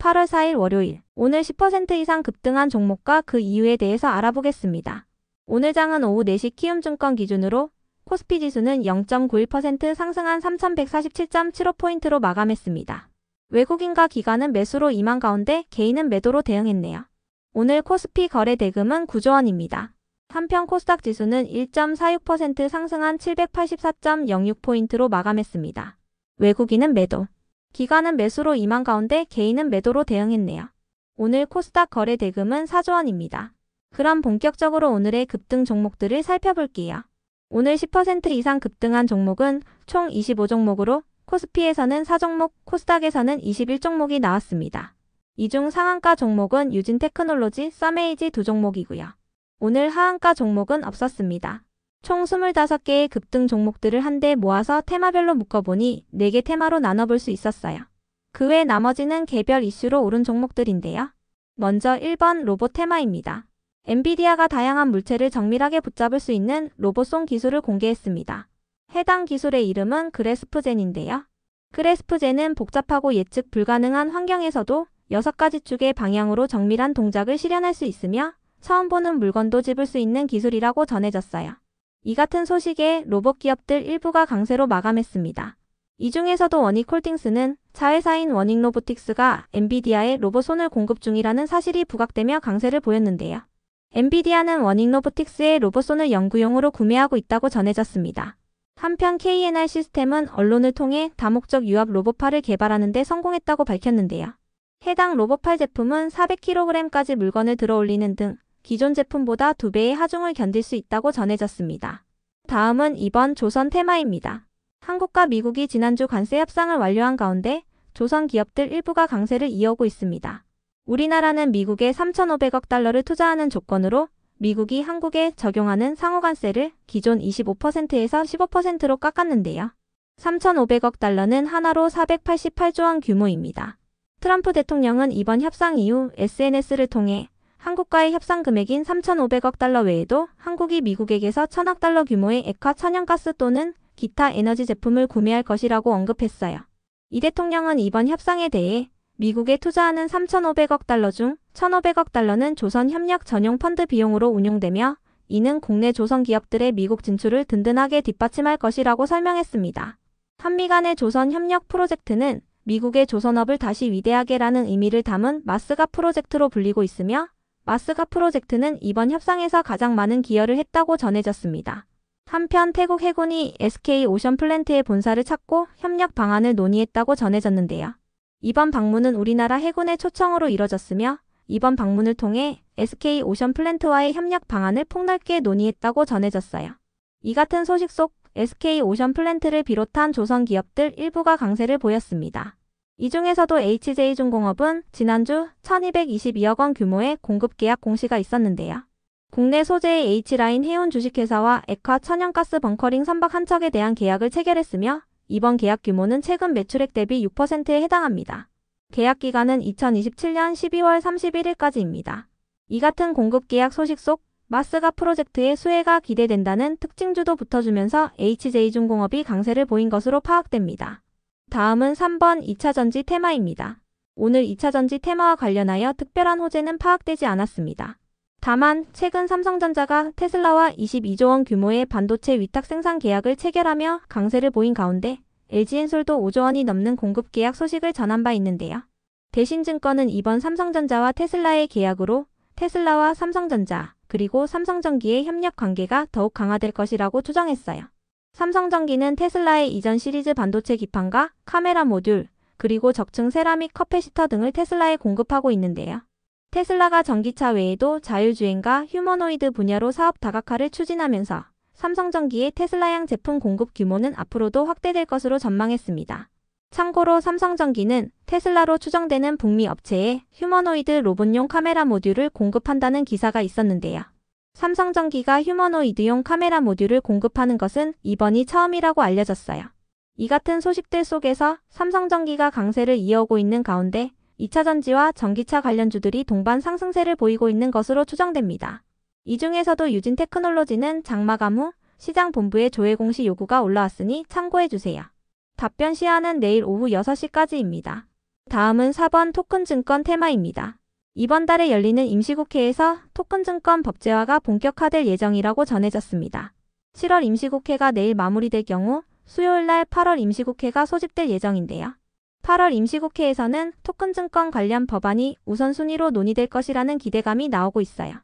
8월 4일 월요일, 오늘 10% 이상 급등한 종목과 그 이유에 대해서 알아보겠습니다. 오늘 장은 오후 4시 키움증권 기준으로 코스피 지수는 0.91% 상승한 3147.75포인트로 마감했습니다. 외국인과 기관은 매수로 임한 가운데 개인은 매도로 대응했네요. 오늘 코스피 거래 대금은 9조 원입니다. 한편 코스닥 지수는 1.46% 상승한 784.06포인트로 마감했습니다. 외국인은 매도, 기관은 매수로 임한 가운데 개인은 매도로 대응했네요. 오늘 코스닥 거래 대금은 4조 원입니다. 그럼 본격적으로 오늘의 급등 종목들을 살펴볼게요. 오늘 10% 이상 급등한 종목은 총 25종목으로 코스피에서는 4종목, 코스닥에서는 21종목이 나왔습니다. 이 중 상한가 종목은 유진테크놀로지, 썸에이지 2종목이고요. 오늘 하한가 종목은 없었습니다. 총 25개의 급등 종목들을 한데 모아서 테마별로 묶어보니 4개 테마로 나눠볼 수 있었어요. 그 외 나머지는 개별 이슈로 오른 종목들인데요. 먼저 1번 로봇 테마입니다. 엔비디아가 다양한 물체를 정밀하게 붙잡을 수 있는 로봇송 기술을 공개했습니다. 해당 기술의 이름은 그래스프젠인데요. 그래스프젠은 복잡하고 예측 불가능한 환경에서도 6가지 축의 방향으로 정밀한 동작을 실현할 수 있으며 처음 보는 물건도 집을 수 있는 기술이라고 전해졌어요. 이 같은 소식에 로봇 기업들 일부가 강세로 마감했습니다. 이 중에서도 워닉홀딩스는 자회사인 워닉로보틱스가 엔비디아에 로봇손을 공급 중이라는 사실이 부각되며 강세를 보였는데요. 엔비디아는 워닉로보틱스의 로봇손을 연구용으로 구매하고 있다고 전해졌습니다. 한편 KNR 시스템은 언론을 통해 다목적 유압 로봇팔을 개발하는 데 성공했다고 밝혔는데요. 해당 로봇팔 제품은 400kg까지 물건을 들어올리는 등 기존 제품보다 2배의 하중을 견딜 수 있다고 전해졌습니다. 다음은 이번 조선 테마입니다. 한국과 미국이 지난주 관세 협상을 완료한 가운데 조선 기업들 일부가 강세를 이어오고 있습니다. 우리나라는 미국에 3,500억 달러를 투자하는 조건으로 미국이 한국에 적용하는 상호관세를 기존 25%에서 15%로 깎았는데요. 3,500억 달러는 하나로 488조 원 규모입니다. 트럼프 대통령은 이번 협상 이후 SNS를 통해 한국과의 협상 금액인 3,500억 달러 외에도 한국이 미국에게서 1,000억 달러 규모의 액화 천연가스 또는 기타 에너지 제품을 구매할 것이라고 언급했어요. 이 대통령은 이번 협상에 대해 미국에 투자하는 3,500억 달러 중 1,500억 달러는 조선 협력 전용 펀드 비용으로 운용되며 이는 국내 조선 기업들의 미국 진출을 든든하게 뒷받침할 것이라고 설명했습니다. 한미 간의 조선 협력 프로젝트는 미국의 조선업을 다시 위대하게라는 의미를 담은 마스가 프로젝트로 불리고 있으며 마스가 프로젝트는 이번 협상에서 가장 많은 기여를 했다고 전해졌습니다. 한편 태국 해군이 SK 오션 플랜트의 본사를 찾고 협력 방안을 논의했다고 전해졌는데요. 이번 방문은 우리나라 해군의 초청으로 이뤄졌으며 이번 방문을 통해 SK 오션 플랜트와의 협력 방안을 폭넓게 논의했다고 전해졌어요. 이 같은 소식 속 SK 오션 플랜트를 비롯한 조선 기업들 일부가 강세를 보였습니다. 이 중에서도 HJ중공업은 지난주 1,222억 원 규모의 공급 계약 공시가 있었는데요. 국내 소재의 H라인 해운 주식회사와 액화 천연가스 벙커링 선박 한 척에 대한 계약을 체결했으며 이번 계약 규모는 최근 매출액 대비 6%에 해당합니다. 계약 기간은 2027년 12월 31일까지입니다. 이 같은 공급 계약 소식 속 마스가 프로젝트의 수혜가 기대된다는 특징주도 붙어주면서 HJ중공업이 강세를 보인 것으로 파악됩니다. 다음은 3번 2차전지 테마입니다. 오늘 2차전지 테마와 관련하여 특별한 호재는 파악되지 않았습니다. 다만 최근 삼성전자가 테슬라와 22조 원 규모의 반도체 위탁 생산 계약을 체결하며 강세를 보인 가운데 LG엔솔도 5조 원이 넘는 공급 계약 소식을 전한 바 있는데요. 대신증권은 이번 삼성전자와 테슬라의 계약으로 테슬라와 삼성전자 그리고 삼성전기의 협력 관계가 더욱 강화될 것이라고 추정했어요. 삼성전기는 테슬라의 이전 시리즈 반도체 기판과 카메라 모듈 그리고 적층 세라믹 커패시터 등을 테슬라에 공급하고 있는데요. 테슬라가 전기차 외에도 자율주행과 휴머노이드 분야로 사업 다각화를 추진하면서 삼성전기의 테슬라향 제품 공급 규모는 앞으로도 확대될 것으로 전망했습니다. 참고로 삼성전기는 테슬라로 추정되는 북미 업체에 휴머노이드 로봇용 카메라 모듈을 공급한다는 기사가 있었는데요. 삼성전기가 휴머노이드용 카메라 모듈을 공급하는 것은 이번이 처음이라고 알려졌어요. 이 같은 소식들 속에서 삼성전기가 강세를 이어오고 있는 가운데 2차전지와 전기차 관련주들이 동반 상승세를 보이고 있는 것으로 추정됩니다. 이 중에서도 유진테크놀로지는 장마감 후 시장 본부의 조회 공시 요구가 올라왔으니 참고해주세요. 답변 시한은 내일 오후 6시까지입니다. 다음은 4번 토큰증권 테마입니다. 이번 달에 열리는 임시국회에서 토큰증권 법제화가 본격화될 예정이라고 전해졌습니다. 7월 임시국회가 내일 마무리될 경우 수요일 날 8월 임시국회가 소집될 예정인데요. 8월 임시국회에서는 토큰증권 관련 법안이 우선순위로 논의될 것이라는 기대감이 나오고 있어요.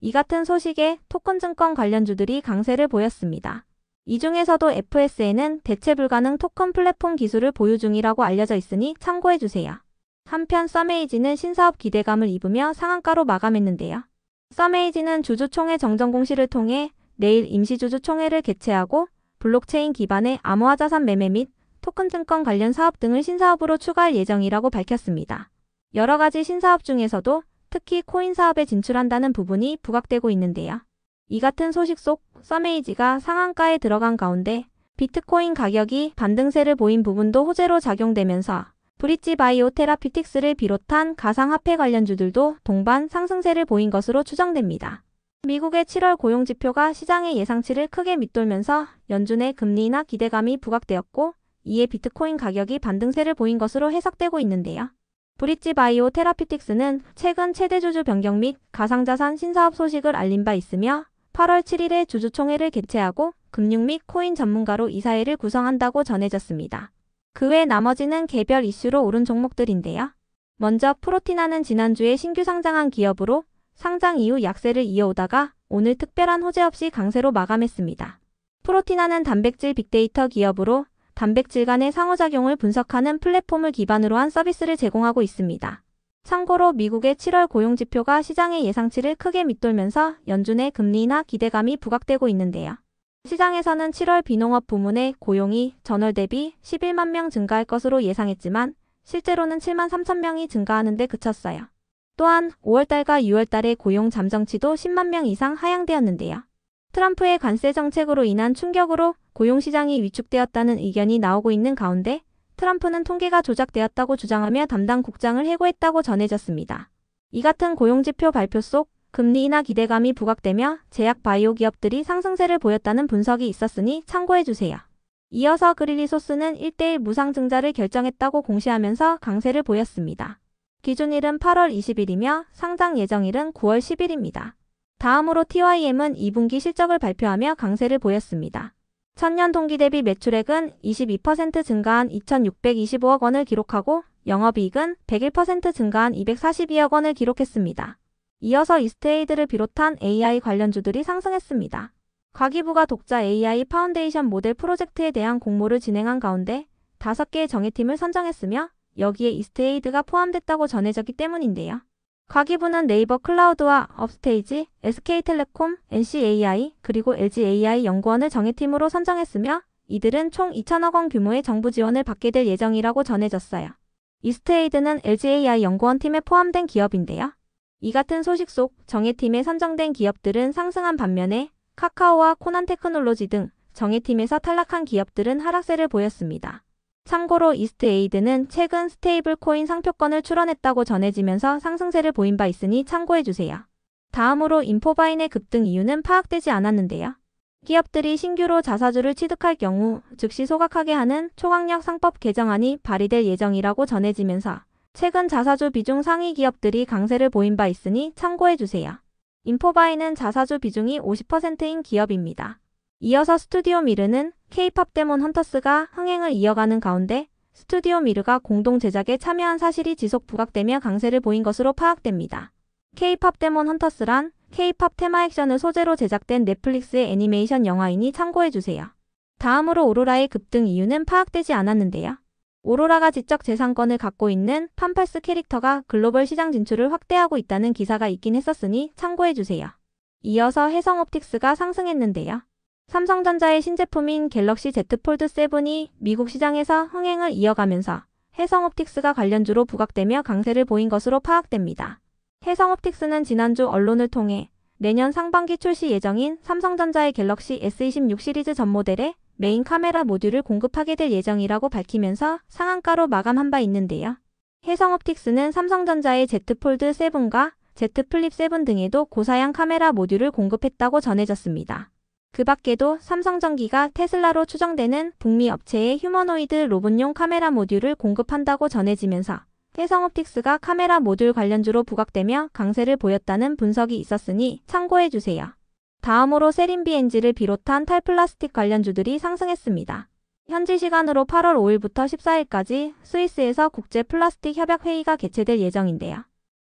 이 같은 소식에 토큰증권 관련주들이 강세를 보였습니다. 이 중에서도 FSN은 대체 불가능 토큰 플랫폼 기술을 보유 중이라고 알려져 있으니 참고해주세요. 한편 썸에이지는 신사업 기대감을 입으며 상한가로 마감했는데요. 썸에이지는 주주총회 정정 공시를 통해 내일 임시주주총회를 개최하고 블록체인 기반의 암호화자산 매매 및 토큰증권 관련 사업 등을 신사업으로 추가할 예정이라고 밝혔습니다. 여러 가지 신사업 중에서도 특히 코인 사업에 진출한다는 부분이 부각되고 있는데요. 이 같은 소식 속 썸에이지가 상한가에 들어간 가운데 비트코인 가격이 반등세를 보인 부분도 호재로 작용되면서 브릿지 바이오 테라피틱스를 비롯한 가상화폐 관련주들도 동반 상승세를 보인 것으로 추정됩니다. 미국의 7월 고용지표가 시장의 예상치를 크게 밑돌면서 연준의 금리 인하 기대감이 부각되었고 이에 비트코인 가격이 반등세를 보인 것으로 해석되고 있는데요. 브릿지 바이오 테라피틱스는 최근 최대 주주 변경 및 가상자산 신사업 소식을 알린 바 있으며 8월 7일에 주주총회를 개최하고 금융 및 코인 전문가로 이사회를 구성한다고 전해졌습니다. 그 외 나머지는 개별 이슈로 오른 종목들인데요. 먼저 프로티나는 지난주에 신규 상장한 기업으로 상장 이후 약세를 이어오다가 오늘 특별한 호재 없이 강세로 마감했습니다. 프로티나는 단백질 빅데이터 기업으로 단백질 간의 상호작용을 분석하는 플랫폼을 기반으로 한 서비스를 제공하고 있습니다. 참고로 미국의 7월 고용지표가 시장의 예상치를 크게 밑돌면서 연준의 금리 인하 기대감이 부각되고 있는데요. 시장에서는 7월 비농업 부문의 고용이 전월 대비 11만 명 증가할 것으로 예상했지만 실제로는 7만 3천 명이 증가하는 데 그쳤어요. 또한 5월달과 6월달의 고용 잠정치도 10만 명 이상 하향되었는데요. 트럼프의 관세 정책으로 인한 충격으로 고용시장이 위축되었다는 의견이 나오고 있는 가운데 트럼프는 통계가 조작되었다고 주장하며 담당 국장을 해고했다고 전해졌습니다. 이 같은 고용지표 발표 속 금리 인하 기대감이 부각되며 제약 바이오 기업들이 상승세를 보였다는 분석이 있었으니 참고해주세요. 이어서 그릴리소스는 1대1 무상증자를 결정했다고 공시하면서 강세를 보였습니다. 기준일은 8월 20일이며 상장 예정일은 9월 10일입니다. 다음으로 TYM은 2분기 실적을 발표하며 강세를 보였습니다. 전년 동기 대비 매출액은 22% 증가한 2,625억 원을 기록하고 영업이익은 101% 증가한 242억 원을 기록했습니다. 이어서 이스트에이드를 비롯한 AI 관련주들이 상승했습니다. 과기부가 독자 AI 파운데이션 모델 프로젝트에 대한 공모를 진행한 가운데 5개의 정예팀을 선정했으며 여기에 이스트에이드가 포함됐다고 전해졌기 때문인데요. 과기부는 네이버 클라우드와 업스테이지, SK텔레콤, NCAI, 그리고 LGAI 연구원을 정예팀으로 선정했으며 이들은 총 2천억 원 규모의 정부 지원을 받게 될 예정이라고 전해졌어요. 이스트에이드는 LGAI 연구원 팀에 포함된 기업인데요. 이 같은 소식 속 정예팀에 선정된 기업들은 상승한 반면에 카카오와 코난테크놀로지 등 정예팀에서 탈락한 기업들은 하락세를 보였습니다. 참고로 이스트에이드는 최근 스테이블 코인 상표권을 출원했다고 전해지면서 상승세를 보인 바 있으니 참고해주세요. 다음으로 인포바인의 급등 이유는 파악되지 않았는데요. 기업들이 신규로 자사주를 취득할 경우 즉시 소각하게 하는 초강력 상법 개정안이 발의될 예정이라고 전해지면서 최근 자사주 비중 상위 기업들이 강세를 보인 바 있으니 참고해주세요. 인포바인은 자사주 비중이 50%인 기업입니다. 이어서 스튜디오 미르는 K-팝 데몬 헌터스가 흥행을 이어가는 가운데 스튜디오 미르가 공동 제작에 참여한 사실이 지속 부각되며 강세를 보인 것으로 파악됩니다. K-팝 데몬 헌터스란 K-팝 테마 액션을 소재로 제작된 넷플릭스의 애니메이션 영화이니 참고해주세요. 다음으로 오로라의 급등 이유는 파악되지 않았는데요. 오로라가 지적 재산권을 갖고 있는 팜팔스 캐릭터가 글로벌 시장 진출을 확대하고 있다는 기사가 있긴 했었으니 참고해주세요. 이어서 해성옵틱스가 상승했는데요. 삼성전자의 신제품인 갤럭시 Z 폴드 7이 미국 시장에서 흥행을 이어가면서 해성옵틱스가 관련주로 부각되며 강세를 보인 것으로 파악됩니다. 해성옵틱스는 지난주 언론을 통해 내년 상반기 출시 예정인 삼성전자의 갤럭시 S26 시리즈 전 모델에 메인 카메라 모듈을 공급하게 될 예정이라고 밝히면서 상한가로 마감한 바 있는데요. 해성옵틱스는 삼성전자의 Z 폴드 7과 Z 플립 7 등에도 고사양 카메라 모듈을 공급했다고 전해졌습니다. 그 밖에도 삼성전기가 테슬라로 추정되는 북미 업체의 휴머노이드 로봇용 카메라 모듈을 공급한다고 전해지면서 해성옵틱스가 카메라 모듈 관련주로 부각되며 강세를 보였다는 분석이 있었으니 참고해주세요. 다음으로 세린비엔지를 비롯한 탈플라스틱 관련주들이 상승했습니다. 현지 시간으로 8월 5일부터 14일까지 스위스에서 국제 플라스틱 협약 회의가 개최될 예정인데요.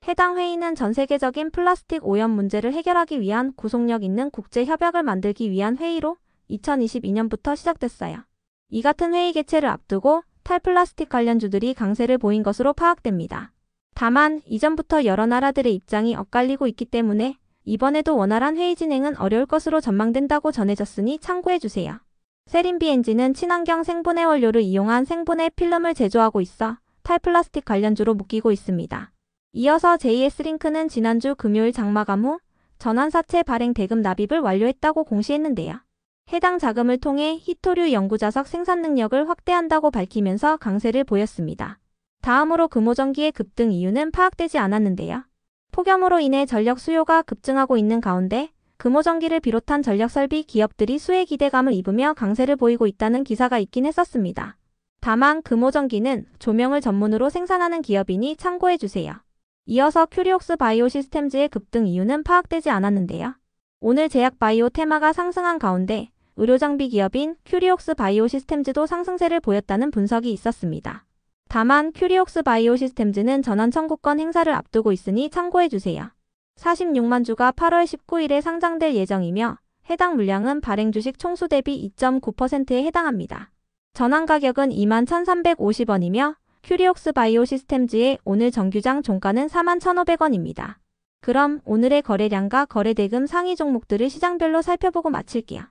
해당 회의는 전 세계적인 플라스틱 오염 문제를 해결하기 위한 구속력 있는 국제 협약을 만들기 위한 회의로 2022년부터 시작됐어요. 이 같은 회의 개최를 앞두고 탈플라스틱 관련주들이 강세를 보인 것으로 파악됩니다. 다만 이전부터 여러 나라들의 입장이 엇갈리고 있기 때문에 이번에도 원활한 회의 진행은 어려울 것으로 전망된다고 전해졌으니 참고해주세요. 세린비엔지는 친환경 생분해 원료를 이용한 생분해 필름을 제조하고 있어 탈플라스틱 관련주로 묶이고 있습니다. 이어서 JS링크는 지난주 금요일 장마감 후 전환사채 발행 대금 납입을 완료했다고 공시했는데요. 해당 자금을 통해 히토류 연구자석 생산 능력을 확대한다고 밝히면서 강세를 보였습니다. 다음으로 금호전기의 급등 이유는 파악되지 않았는데요. 폭염으로 인해 전력 수요가 급증하고 있는 가운데 금호전기를 비롯한 전력설비 기업들이 수혜 기대감을 입으며 강세를 보이고 있다는 기사가 있긴 했었습니다. 다만 금호전기는 조명을 전문으로 생산하는 기업이니 참고해주세요. 이어서 큐리옥스 바이오 시스템즈의 급등 이유는 파악되지 않았는데요. 오늘 제약 바이오 테마가 상승한 가운데 의료장비 기업인 큐리옥스 바이오 시스템즈도 상승세를 보였다는 분석이 있었습니다. 다만 큐리옥스 바이오 시스템즈는 전환 청구권 행사를 앞두고 있으니 참고해주세요. 46만 주가 8월 19일에 상장될 예정이며 해당 물량은 발행 주식 총수 대비 2.9%에 해당합니다. 전환 가격은 21,350원이며 큐리옥스 바이오 시스템즈의 오늘 정규장 종가는 41,500원입니다. 그럼 오늘의 거래량과 거래대금 상위 종목들을 시장별로 살펴보고 마칠게요.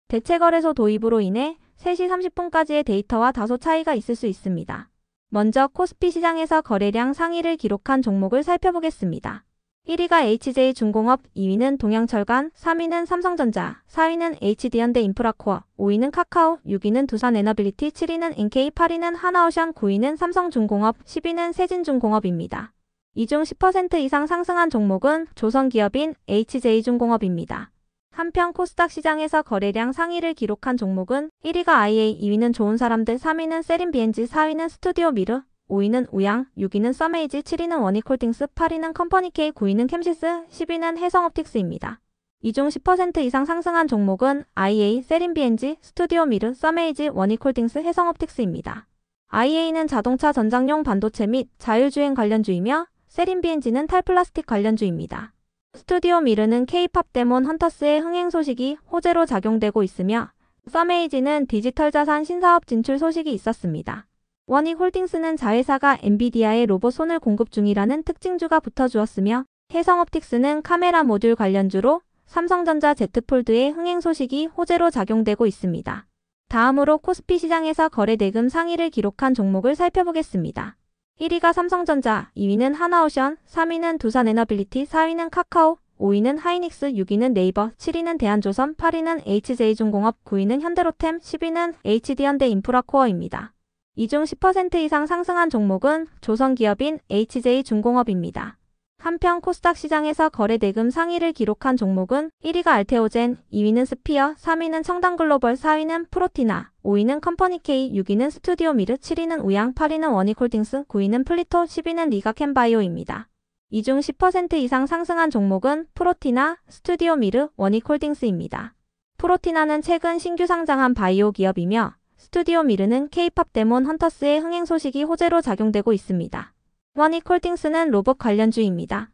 대체거래소 도입으로 인해 3시 30분까지의 데이터와 다소 차이가 있을 수 있습니다. 먼저 코스피 시장에서 거래량 상위를 기록한 종목을 살펴보겠습니다. 1위가 HJ중공업, 2위는 동양철강, 3위는 삼성전자, 4위는 HD현대 인프라코어, 5위는 카카오, 6위는 두산에너빌리티, 7위는 NK, 8위는 하나오션, 9위는 삼성중공업, 10위는 세진중공업입니다. 이 중 10% 이상 상승한 종목은 조선기업인 HJ중공업입니다. 한편 코스닥 시장에서 거래량 상위를 기록한 종목은 1위가 IA, 2위는 좋은사람들, 3위는 세린비엔지, 4위는 스튜디오미르, 5위는 우양, 6위는 써메이지, 7위는 원익홀딩스, 8위는 컴퍼니K, 9위는 캠시스, 10위는 해성옵틱스입니다. 이 중 10% 이상 상승한 종목은 IA, 세린비엔지, 스튜디오미르, 써메이지, 원익홀딩스, 해성옵틱스입니다. IA는 자동차 전장용 반도체 및 자율주행 관련주이며 세린비엔지는 탈플라스틱 관련주입니다. 스튜디오미르는 K-팝 데몬 헌터스의 흥행 소식이 호재로 작용되고 있으며 써메이지는 디지털 자산 신사업 진출 소식이 있었습니다. 원익홀딩스는 자회사가 엔비디아의 로봇 손을 공급 중이라는 특징주가 붙어주었으며 해성옵틱스는 카메라 모듈 관련주로 삼성전자 Z폴드의 흥행 소식이 호재로 작용되고 있습니다. 다음으로 코스피 시장에서 거래대금 상위를 기록한 종목을 살펴보겠습니다. 1위가 삼성전자, 2위는 하나오션, 3위는 두산에너빌리티, 4위는 카카오, 5위는 하이닉스, 6위는 네이버, 7위는 대한조선, 8위는 HJ중공업, 9위는 현대로템, 10위는 HD현대 인프라코어입니다. 이 중 10% 이상 상승한 종목은 조선기업인 HJ중공업입니다. 한편 코스닥 시장에서 거래대금 상위를 기록한 종목은 1위가 알테오젠, 2위는 스피어, 3위는 청담글로벌, 4위는 프로티나, 5위는 컴퍼니K, 6위는 스튜디오미르, 7위는 우양, 8위는 원익홀딩스, 9위는 플리토, 10위는 리가캠바이오입니다. 이 중 10% 이상 상승한 종목은 프로티나, 스튜디오미르, 원익홀딩스입니다. 프로티나는 최근 신규 상장한 바이오 기업이며 스튜디오미르는 K-팝 데몬 헌터스의 흥행 소식이 호재로 작용되고 있습니다. 원익홀딩스는 로봇 관련주입니다.